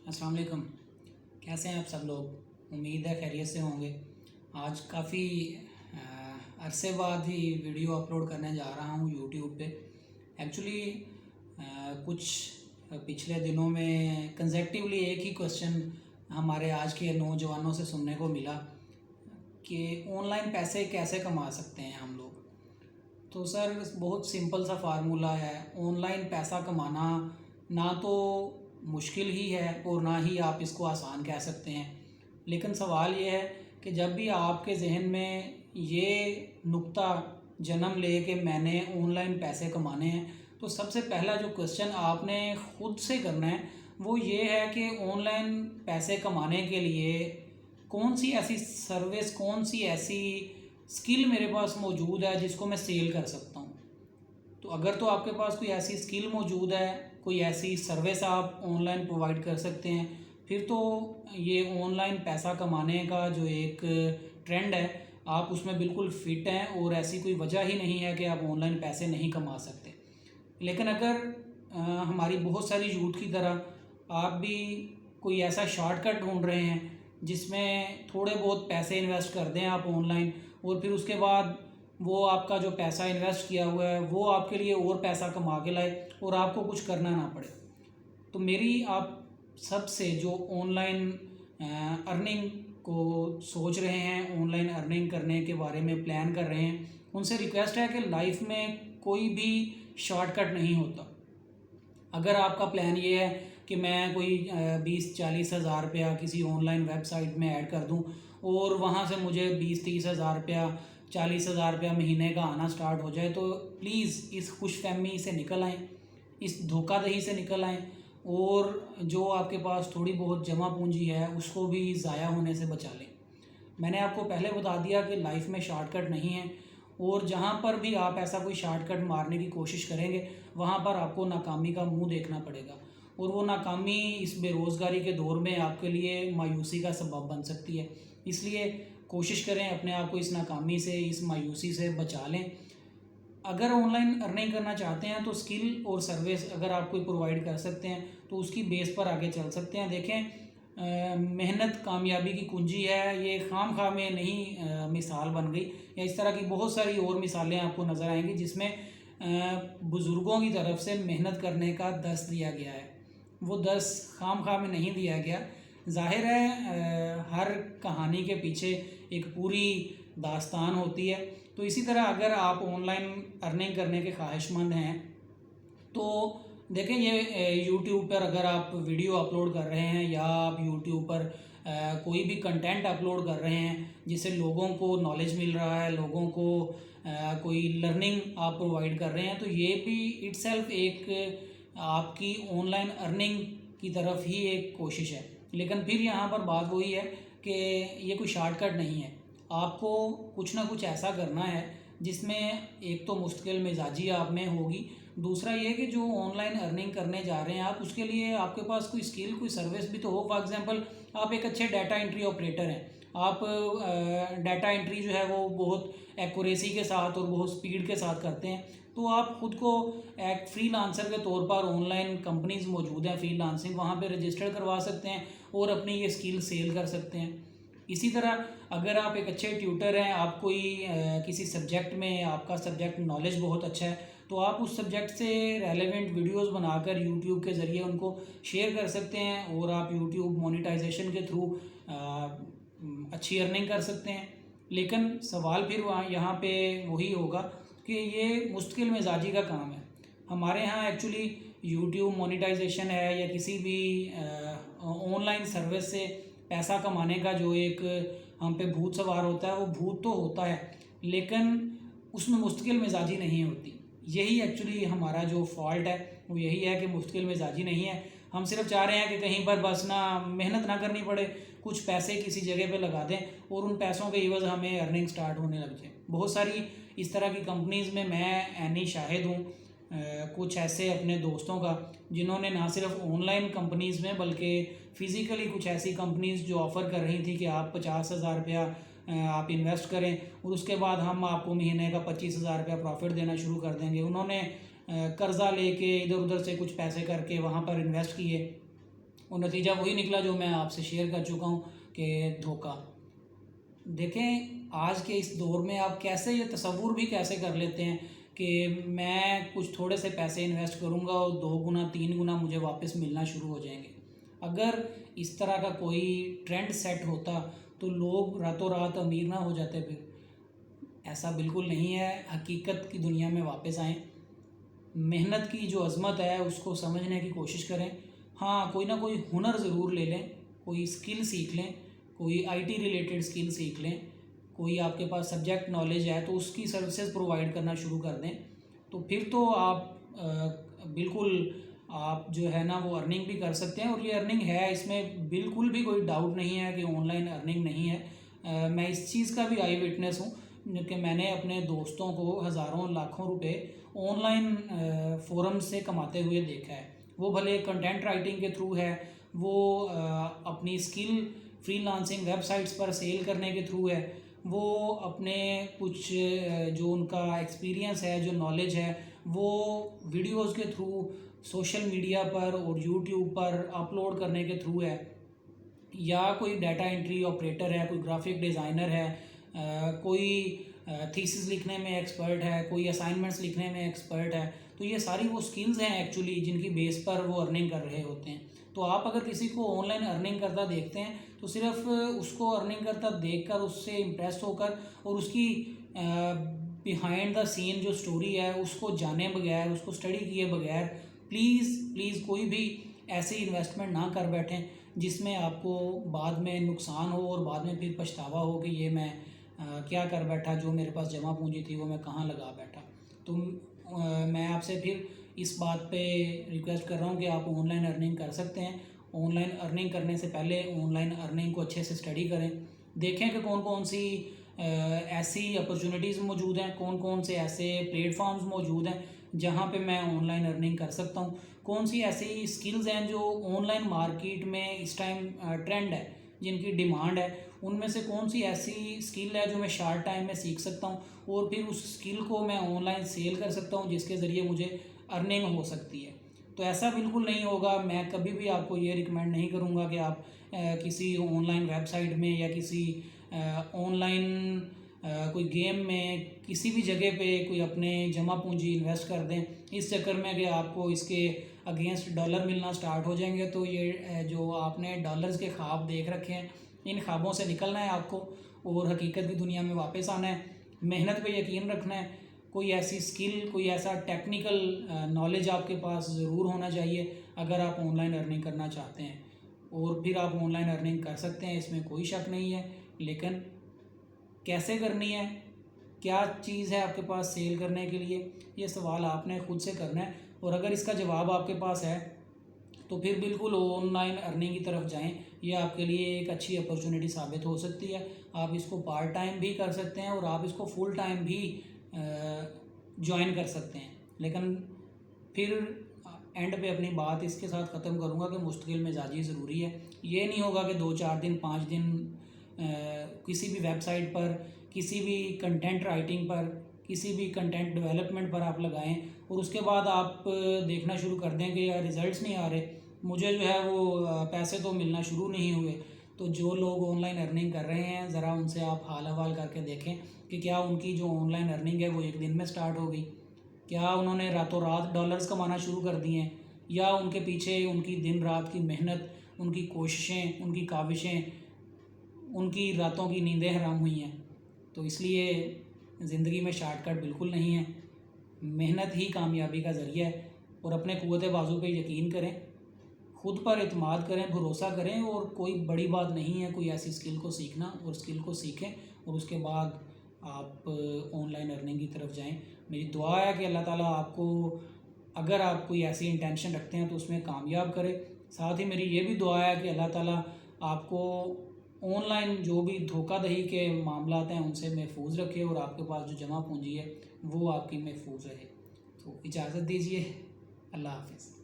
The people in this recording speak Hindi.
अस्सलाम वालेकुम। कैसे हैं आप सब लोग? उम्मीद है खैरियत से होंगे। आज काफ़ी अरसे बाद ही वीडियो अपलोड करने जा रहा हूँ यूट्यूब पे। एक्चुअली कुछ पिछले दिनों में कंसेक्टिवली एक ही क्वेश्चन हमारे आज के नौजवानों से सुनने को मिला कि ऑनलाइन पैसे कैसे कमा सकते हैं हम लोग। तो सर बहुत सिंपल सा फार्मूला है। ऑनलाइन पैसा कमाना ना तो मुश्किल ही है और ना ही आप इसको आसान कह सकते हैं। लेकिन सवाल ये है कि जब भी आपके जहन में ये नुक्ता जन्म ले कि मैंने ऑनलाइन पैसे कमाने हैं, तो सबसे पहला जो क्वेश्चन आपने ख़ुद से करना है वो ये है कि ऑनलाइन पैसे कमाने के लिए कौन सी ऐसी सर्विस, कौन सी ऐसी स्किल मेरे पास मौजूद है जिसको मैं सेल कर सकता हूँ। तो अगर तो आपके पास कोई ऐसी स्किल मौजूद है, कोई ऐसी सर्विस आप ऑनलाइन प्रोवाइड कर सकते हैं, फिर तो ये ऑनलाइन पैसा कमाने का जो एक ट्रेंड है आप उसमें बिल्कुल फिट हैं और ऐसी कोई वजह ही नहीं है कि आप ऑनलाइन पैसे नहीं कमा सकते। लेकिन अगर हमारी बहुत सारी यूथ की तरह आप भी कोई ऐसा शॉर्टकट ढूंढ रहे हैं जिसमें थोड़े बहुत पैसे इन्वेस्ट कर दें आप ऑनलाइन, और फिर उसके बाद वो आपका जो पैसा इन्वेस्ट किया हुआ है वो आपके लिए और पैसा कमा के लाए और आपको कुछ करना ना पड़े। तो मेरी आप सबसे जो ऑनलाइन अर्निंग को सोच रहे हैं, ऑनलाइन अर्निंग करने के बारे में प्लान कर रहे हैं, उनसे रिक्वेस्ट है कि लाइफ में कोई भी शॉर्टकट नहीं होता। अगर आपका प्लान ये है कि मैं कोई 20-40 हज़ार रुपया किसी ऑनलाइन वेबसाइट में ऐड कर दूं और वहां से मुझे 20-30 हज़ार रुपया, 40 हज़ार रुपया महीने का आना स्टार्ट हो जाए, तो प्लीज़ इस खुशफहमी से निकल आएँ, इस धोखाधड़ी से निकल आएँ और जो आपके पास थोड़ी बहुत जमा पूंजी है उसको भी ज़ाया होने से बचा लें। मैंने आपको पहले बता दिया कि लाइफ में शॉर्टकट नहीं है, और जहाँ पर भी आप ऐसा कोई शॉर्टकट मारने की कोशिश करेंगे वहाँ पर आपको नाकामी का मुंह देखना पड़ेगा, और वो नाकामी इस बेरोज़गारी के दौर में आपके लिए मायूसी का सबब बन सकती है। इसलिए कोशिश करें अपने आप को इस नाकामी से, इस मायूसी से बचा लें। अगर ऑनलाइन अर्निंग करना चाहते हैं तो स्किल और सर्विस अगर आप कोई प्रोवाइड कर सकते हैं तो उसकी बेस पर आगे चल सकते हैं। देखें, मेहनत कामयाबी की कुंजी है, ये खाम खा में नहीं मिसाल बन गई, या इस तरह की बहुत सारी और मिसालें आपको नज़र आएंगी जिसमें बुज़ुर्गों की तरफ से मेहनत करने का दर्स दिया गया है। वो दर्स खाम खा में नहीं दिया गया। जाहिर है हर कहानी के पीछे एक पूरी दास्तान होती है। तो इसी तरह अगर आप ऑनलाइन अर्निंग करने के ख्वाहिशमंद हैं तो देखें, ये यूट्यूब पर अगर आप वीडियो अपलोड कर रहे हैं या आप यूट्यूब पर कोई भी कंटेंट अपलोड कर रहे हैं जिससे लोगों को नॉलेज मिल रहा है, लोगों को कोई लर्निंग आप प्रोवाइड कर रहे हैं, तो ये भी इट्सेल्फ एक आपकी ऑनलाइन अर्निंग की तरफ ही एक कोशिश है। लेकिन फिर यहाँ पर बात वही है कि ये कोई शॉर्टकट नहीं है। आपको कुछ ना कुछ ऐसा करना है जिसमें एक तो मुश्किल मिजाजी आप में होगी, दूसरा ये कि जो ऑनलाइन अर्निंग करने जा रहे हैं आप, उसके लिए आपके पास कोई स्किल, कोई सर्विस भी तो हो। फॉर एग्जांपल, आप एक अच्छे डाटा एंट्री ऑपरेटर हैं, आप डाटा एंट्री जो है वो बहुत एक्यूरेसी के साथ और बहुत स्पीड के साथ करते हैं, तो आप ख़ुद को एक फ्रीलांसर के तौर पर, ऑनलाइन कंपनीज मौजूद हैं फ्रीलांसिंग, वहाँ पे रजिस्टर करवा सकते हैं और अपनी ये स्किल सेल कर सकते हैं। इसी तरह अगर आप एक अच्छे ट्यूटर हैं, आप कोई किसी सब्जेक्ट में, आपका सब्जेक्ट नॉलेज बहुत अच्छा है, तो आप उस सब्जेक्ट से रेलेवेंट वीडियोस बनाकर यूट्यूब के ज़रिए उनको शेयर कर सकते हैं और आप यूट्यूब मोनेटाइजेशन के थ्रू अच्छी अर्निंग कर सकते हैं। लेकिन सवाल फिर यहाँ पे वही होगा कि ये मुश्किल मिजाजी का काम है। हमारे यहाँ एक्चुअली यूट्यूब मोनेटाइजेशन है या किसी भी ऑनलाइन सर्विस से पैसा कमाने का जो एक हम पे भूत सवार होता है, वो भूत तो होता है लेकिन उसमें मुश्किल मिजाजी नहीं होती। यही एक्चुअली हमारा जो फॉल्ट है वो यही है कि मुश्किल मिजाजी नहीं है। हम सिर्फ चाह रहे हैं कि कहीं पर बस ना मेहनत ना करनी पड़े, कुछ पैसे किसी जगह पे लगा दें और उन पैसों के एवज हमें अर्निंग स्टार्ट होने लग जाए। बहुत सारी इस तरह की कंपनीज़ में मैं ऐनी शाहिद हूँ, कुछ ऐसे अपने दोस्तों का जिन्होंने ना सिर्फ ऑनलाइन कंपनीज़ में बल्कि फ़िज़िकली कुछ ऐसी कंपनीज़ जो ऑफ़र कर रही थी कि आप 50,000 रुपया आप इन्वेस्ट करें और उसके बाद हम आपको महीने का 25,000 रुपया प्रॉफिट देना शुरू कर देंगे। उन्होंने कर्ज़ा लेके इधर उधर से कुछ पैसे करके वहाँ पर इन्वेस्ट किए और नतीजा वही निकला जो मैं आपसे शेयर कर चुका हूँ कि धोखा। देखें आज के इस दौर में आप कैसे ये तसव्वुर भी कैसे कर लेते हैं कि मैं कुछ थोड़े से पैसे इन्वेस्ट करूँगा और 2 गुना 3 गुना मुझे वापस मिलना शुरू हो जाएंगे। अगर इस तरह का कोई ट्रेंड सेट होता तो लोग रातों रात अमीर ना हो जाते। फिर ऐसा बिल्कुल नहीं है। हकीकत की दुनिया में वापस आएँ, मेहनत की जो अज़मत है उसको समझने की कोशिश करें। हाँ, कोई ना कोई हुनर ज़रूर ले लें, कोई स्किल सीख लें, कोई आईटी रिलेटेड स्किल सीख लें, कोई आपके पास सब्जेक्ट नॉलेज है तो उसकी सर्विसेज प्रोवाइड करना शुरू कर दें। तो फिर तो आप बिल्कुल आप जो है ना वो अर्निंग भी कर सकते हैं। और ये अर्निंग है, इसमें बिल्कुल भी कोई डाउट नहीं है कि ऑनलाइन अर्निंग नहीं है। मैं इस चीज़ का भी आई विटनेस हूँ कि मैंने अपने दोस्तों को हज़ारों लाखों रुपए ऑनलाइन फोरम से कमाते हुए देखा है। वो भले कंटेंट राइटिंग के थ्रू है, वो अपनी स्किल फ्रीलांसिंग वेबसाइट्स पर सेल करने के थ्रू है, वो अपने कुछ जो उनका एक्सपीरियंस है, जो नॉलेज है, वो वीडियोस के थ्रू सोशल मीडिया पर और यूट्यूब पर अपलोड करने के थ्रू है, या कोई डाटा एंट्री ऑपरेटर है, कोई ग्राफिक डिज़ाइनर है, कोई थीसिस लिखने में एक्सपर्ट है, कोई असाइनमेंट्स लिखने में एक्सपर्ट है। तो ये सारी वो स्किल्स हैं एक्चुअली जिनकी बेस पर वो अर्निंग कर रहे होते हैं। तो आप अगर किसी को ऑनलाइन अर्निंग करता देखते हैं तो सिर्फ उसको अर्निंग करता देखकर उससे इम्प्रेस होकर और उसकी बिहाइंड द सीन जो स्टोरी है उसको जाने बगैर, उसको स्टडी किए बगैर प्लीज़ कोई भी ऐसी इन्वेस्टमेंट ना कर बैठें जिसमें आपको बाद में नुकसान हो और बाद में फिर पछतावा हो कि ये मैं क्या कर बैठा, जो मेरे पास जमा पूंजी थी वो मैं कहाँ लगा बैठा। तो मैं आपसे फिर इस बात पे रिक्वेस्ट कर रहा हूँ कि आप ऑनलाइन अर्निंग कर सकते हैं। ऑनलाइन अर्निंग करने से पहले ऑनलाइन अर्निंग को अच्छे से स्टडी करें, देखें कि कौन कौन सी ऐसी अपॉर्चुनिटीज़ मौजूद हैं, कौन कौन से ऐसे प्लेटफॉर्म्स मौजूद हैं जहाँ पे मैं ऑनलाइन अर्निंग कर सकता हूँ, कौन सी ऐसी स्किल्स हैं जो ऑनलाइन मार्केट में इस टाइम ट्रेंड है, जिनकी डिमांड है, उनमें से कौन सी ऐसी स्किल है जो मैं शार्ट टाइम में सीख सकता हूँ और फिर उस स्किल को मैं ऑनलाइन सेल कर सकता हूँ जिसके ज़रिए मुझे अर्निंग हो सकती है। तो ऐसा बिल्कुल नहीं होगा। मैं कभी भी आपको ये रिकमेंड नहीं करूँगा कि आप किसी ऑनलाइन वेबसाइट में या किसी ऑनलाइन कोई गेम में किसी भी जगह पे कोई अपने जमा पूंजी इन्वेस्ट कर दें इस चक्कर में कि आपको इसके अगेंस्ट डॉलर मिलना स्टार्ट हो जाएंगे। तो ये जो आपने डॉलर्स के ख्वाब देख रखे हैं, इन ख्वाबों से निकलना है आपको और हकीकत की दुनिया में वापस आना है। मेहनत पे यकीन रखना है। कोई ऐसी स्किल, कोई ऐसा टेक्निकल नॉलेज आपके पास ज़रूर होना चाहिए अगर आप ऑनलाइन अर्निंग करना चाहते हैं, और फिर आप ऑनलाइन अर्निंग कर सकते हैं, इसमें कोई शक नहीं है। लेकिन कैसे करनी है, क्या चीज़ है आपके पास सेल करने के लिए, ये सवाल आपने ख़ुद से करना है। और अगर इसका जवाब आपके पास है तो फिर बिल्कुल ऑनलाइन अर्निंग की तरफ जाएं। ये आपके लिए एक अच्छी अपॉर्चुनिटी साबित हो सकती है। आप इसको पार्ट टाइम भी कर सकते हैं और आप इसको फुल टाइम भी ज्वाइन कर सकते हैं। लेकिन फिर एंड पे अपनी बात इसके साथ ख़त्म करूँगा कि मुस्तकिल मिजाजी ज़रूरी है। ये नहीं होगा कि 2-4 दिन 5 दिन किसी भी वेबसाइट पर, किसी भी कंटेंट राइटिंग पर, किसी भी कंटेंट डेवलपमेंट पर आप लगाएं और उसके बाद आप देखना शुरू कर दें कि यार रिज़ल्ट्स नहीं आ रहे, मुझे जो है वो पैसे तो मिलना शुरू नहीं हुए। तो जो लोग ऑनलाइन अर्निंग कर रहे हैं ज़रा उनसे आप हाल हवाल करके देखें कि क्या उनकी जो ऑनलाइन अर्निंग है वो एक दिन में स्टार्ट हो गई, क्या उन्होंने रातों रात डॉलर्स कमाना शुरू कर दिए हैं, या उनके पीछे उनकी दिन रात की मेहनत, उनकी कोशिशें, उनकी काविशें, उनकी रातों की नींदें हराम हुई हैं। तो इसलिए ज़िंदगी में शॉर्टकट बिल्कुल नहीं है। मेहनत ही कामयाबी का ज़रिया है। और अपने क़ुव्वत बाज़ू पे यकीन करें, ख़ुद पर इत्माद करें, भरोसा करें। और कोई बड़ी बात नहीं है कोई ऐसी स्किल को सीखना, और स्किल को सीखें और उसके बाद आप ऑनलाइन अर्निंग की तरफ जाएं। मेरी दुआ है कि अल्लाह ताला आपको, अगर आप कोई ऐसी इंटेंशन रखते हैं तो उसमें कामयाब करे। साथ ही मेरी ये भी दुआ है कि अल्लाह ताला आपको ऑनलाइन जो भी धोखाधड़ी के मामलात हैं उनसे महफूज रखे और आपके पास जो जमा पूंजी है वो आपकी महफूज रहे। तो इजाज़त दीजिए, अल्लाह हाफ़िज़।